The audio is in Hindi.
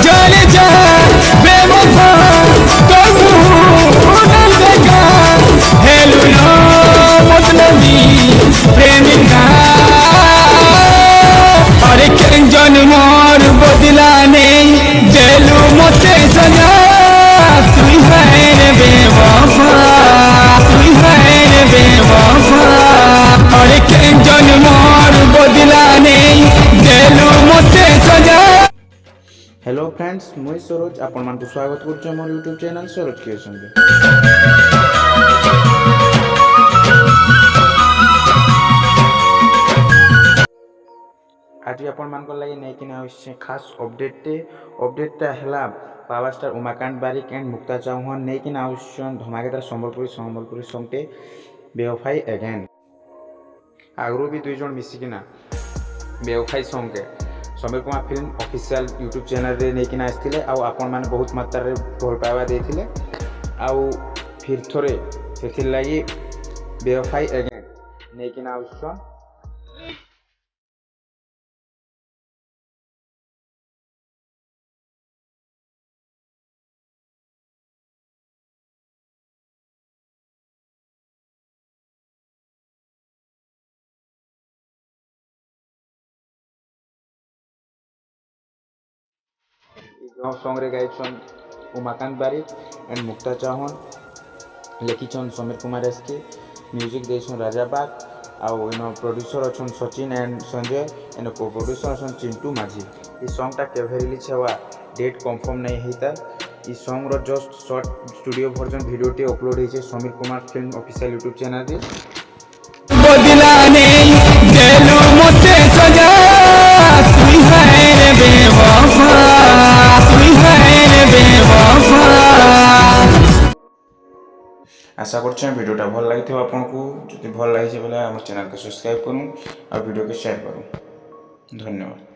चले जा बेवफा तू नंदगा हेलु नो मतलबी प्रेमिका अरे कंजन मोर बदला नहीं देलु मते सजा तू है रे बेवफा तू है रे बेवफा अरे कंजन मोर बदला नहीं देलु मते सजा। हेलो फ्रेंड्स मुई सरोज आपण मानकु स्वागत करछु मोर यूट्यूब चैनल सरोज क्रिएशन रे। आज आपण मानक लागि नै कि ना खास अपडेटटा हला power star Umakant Barik and Mukta Chauhan नै कि ना धमाकेदार संबलपुरी सॉन्ग बेवफाई अगेन। आगरू भी दुई जन मिसिक ना बेवफाई सॉन्ग के Samir Kumar film official YouTube channel रे नै कि ना आस्थिले आ आपण माने बहुत मात्रा रे भल पावा देथिले आ फिर थोरे सेथिर लागि बेवफाई अगेन नै कि ना आउछन। सॉन्ग रे गाइछन उमाकांत बारिक एंड मुक्ता चौहान लिखिछन समीर कुमार एसके म्यूजिक देछन राजा बाग आउ इन प्रोड्यूसर अछन Sachin and Sanjay and co producer अछन चिंटू माझी। ई सॉन्ग टा केभे रिलीज हेवा डेट कंफर्म नै हेता। ई सॉन्ग रो just short studio version video टे अपलोड हेचे Samir Kumar film official YouTube channel रे। बदला नहीं देलु मते सजा तू है रे बेवफा तू है रे बेवफा। आशा करछन वीडियोटा भल लागिथि आपनको जदि भल लागि छै बोले हमर चैनल के सब्सक्राइब करू और वीडियो के शेयर करू। धन्यवाद।